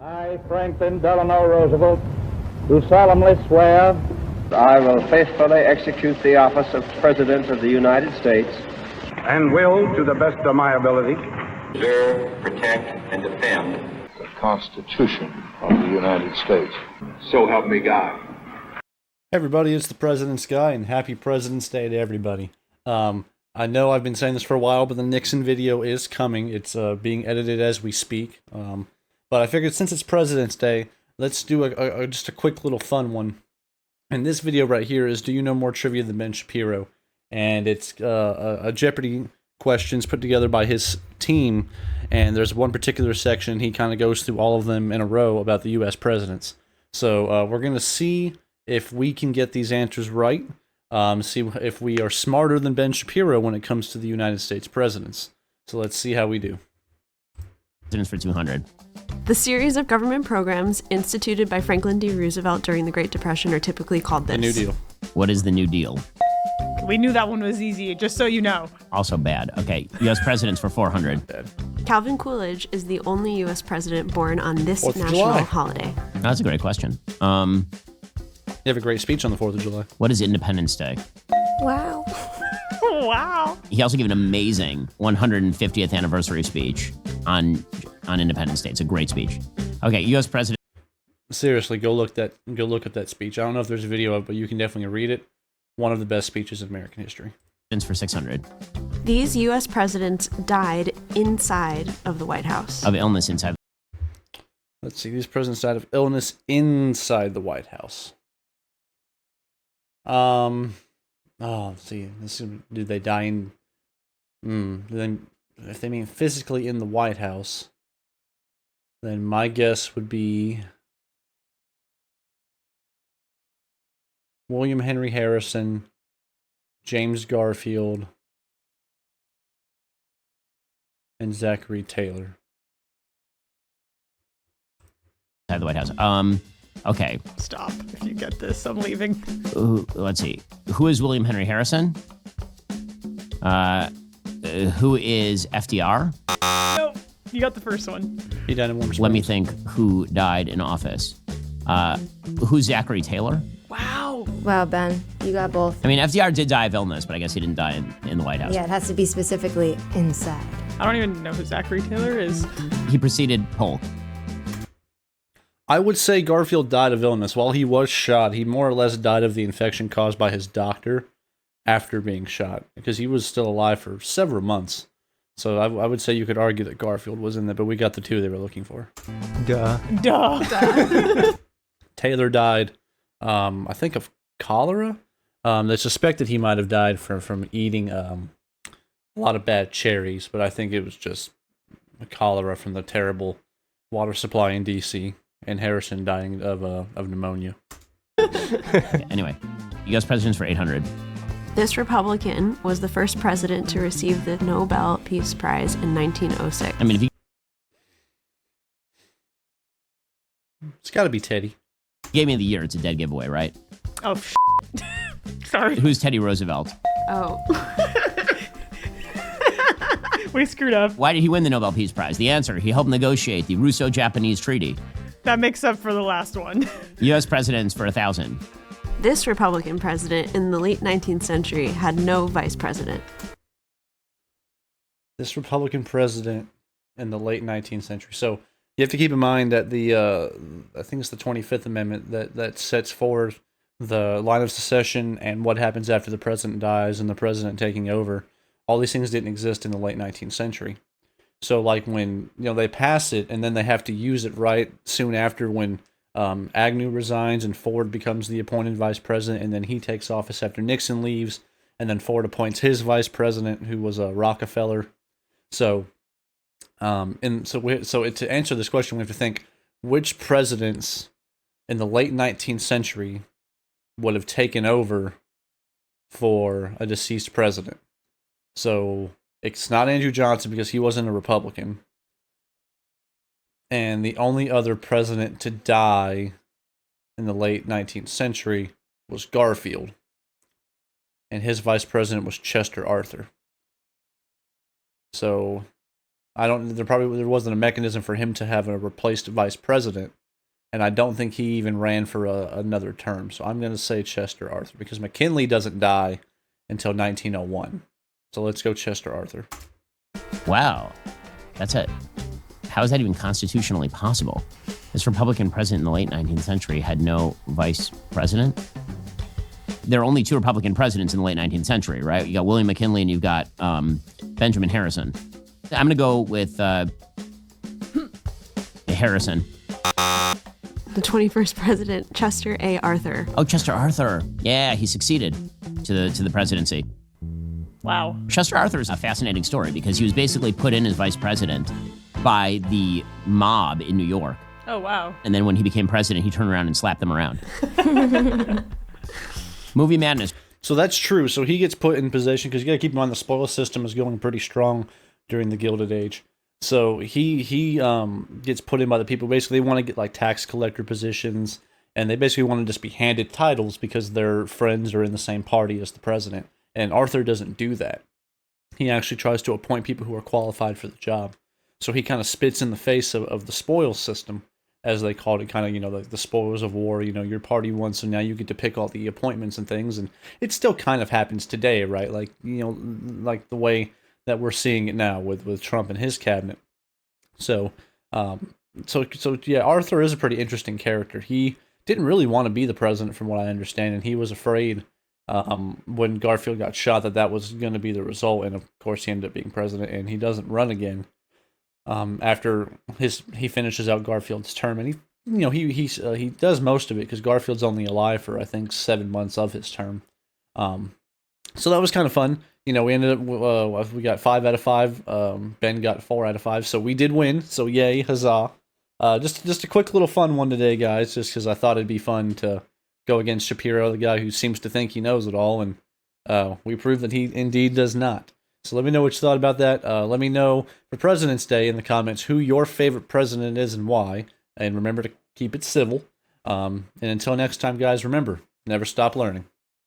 I, Franklin Delano Roosevelt, do solemnly swear I will faithfully execute the office of President of the United States and will, to the best of my ability, preserve, protect, and defend the Constitution of the United States. So help me God. Hey everybody, it's the President's Guy, and happy President's Day to everybody. I know I've been saying this for a while, but the Nixon video is coming. It's being edited as we speak. But I figured since it's President's Day, let's do just a quick little fun one. And this video right here is, do you know more trivia than Ben Shapiro? And it's a Jeopardy questions put together by his team. And there's one particular section, he kind of goes through all of them in a row about the U.S. presidents. So we're going to see if we can get these answers right. See if we are smarter than Ben Shapiro when it comes to the United States presidents. So let's see how we do. For 200. The series of government programs instituted by Franklin D. Roosevelt during the Great Depression are typically called this. The New Deal. What is the New Deal? We knew that one was easy, just so you know. Also bad. Okay, U.S. presidents for 400. Bad. Calvin Coolidge is the only U.S. president born on this 4th of national July. holiday. That's a great question. You have a great speech on the 4th of July. What is Independence Day? Wow. Wow. He also gave an amazing 150th anniversary speech on Independence Day. It's a great speech. Okay, U.S. president. Seriously, go look at that speech. I don't know if there's a video of it, but you can definitely read it. One of the best speeches in American history. For 600. These U.S. presidents died inside of the White House. Of illness inside. Let's see. These presidents died of illness inside the White House. Let's see. Did they die in? Then, if they mean physically in the White House, then my guess would be William Henry Harrison, James Garfield, and Zachary Taylor. Inside the White House. Okay. Stop. If you get this, I'm leaving. Let's see. Who is William Henry Harrison? Who is FDR? No, you got the first one. He died in Warm Springs. Let me think. Who died in office? Who's Zachary Taylor? Wow. Wow, Ben, you got both. I mean, FDR did die of illness, but I guess he didn't die in the White House. Yeah, it has to be specifically inside. I don't even know who Zachary Taylor is. He preceded Polk. I would say Garfield died of illness. While he was shot, he more or less died of the infection caused by his doctor after being shot, because he was still alive for several months. So I would say you could argue that Garfield was in there, but we got the two they were looking for. Duh. Taylor died, I think, of cholera. They suspected he might have died from eating a lot of bad cherries, but I think it was just cholera from the terrible water supply in D.C., and Harrison dying of pneumonia. Okay, anyway, U.S. presidents for 800. This Republican was the first president to receive the Nobel Peace Prize in 1906. I mean, if you It's got to be Teddy. gave me the year, it's a dead giveaway, right? Oh, sorry. Who's Teddy Roosevelt? Oh. We screwed up. Why did he win the Nobel Peace Prize? The answer, he helped negotiate the Russo-Japanese Treaty. That makes up for the last one. U.S. presidents for 1,000. This Republican president in the late 19th century had no vice president. This Republican president in the late 19th century. So you have to keep in mind that I think it's the 25th Amendment that sets forward the line of succession and what happens after the president dies and the president taking over. All these things didn't exist in the late 19th century. So like when they pass it and then they have to use it right soon after when Agnew resigns and Ford becomes the appointed vice president, and then he takes office after Nixon leaves, and then Ford appoints his vice president, who was Rockefeller. So, to answer this question, we have to think which presidents in the late 19th century would have taken over for a deceased president. So it's not Andrew Johnson because he wasn't a Republican. And the only other president to die in the late 19th century was Garfield. And his vice president was Chester Arthur. So There wasn't a mechanism for him to have a replaced vice president, and I don't think he even ran for another term. So I'm going to say Chester Arthur because McKinley doesn't die until 1901. So let's go Chester Arthur. Wow. How is that even constitutionally possible? This Republican president in the late 19th century had no vice president. There are only 2 Republican presidents in the late 19th century, right? You got William McKinley and you've got Benjamin Harrison. I'm going to go with Harrison. The 21st president, Chester A. Arthur. Oh, Chester Arthur. Yeah, he succeeded to the presidency. Wow. Chester Arthur is a fascinating story because he was basically put in as vice president by the mob in New York. Oh, wow. And then when he became president, he turned around and slapped them around. Movie madness. So that's true. So he gets put in position because you got to keep in mind the spoils system is going pretty strong during the Gilded Age. So he gets put in by the people. Basically, they want to get like tax collector positions, and they basically want to just be handed titles because their friends are in the same party as the president. And Arthur doesn't do that. He actually tries to appoint people who are qualified for the job. So he kind of spits in the face of the spoils system, as they called it, kind of, the spoils of war. Your party won, so now you get to pick all the appointments and things. And it still kind of happens today, right? Like the way that we're seeing it now with Trump and his cabinet. So yeah, Arthur is a pretty interesting character. He didn't really want to be the president, from what I understand, and he was afraid when Garfield got shot that was going to be the result. And of course, he ended up being president, and he doesn't run again after he finishes out Garfield's term, and he does most of it because Garfield's only alive for I think 7 months of his term. So that was kind of fun. We ended up we got 5 out of 5. Ben got 4 out of 5, so we did win. So yay, huzzah! Just a quick little fun one today, guys. Just because I thought it'd be fun to go against Shapiro, the guy who seems to think he knows it all, and we proved that he indeed does not. So let me know what you thought about that. Let me know for President's Day in the comments who your favorite president is and why. And remember to keep it civil. And until next time, guys, remember, never stop learning.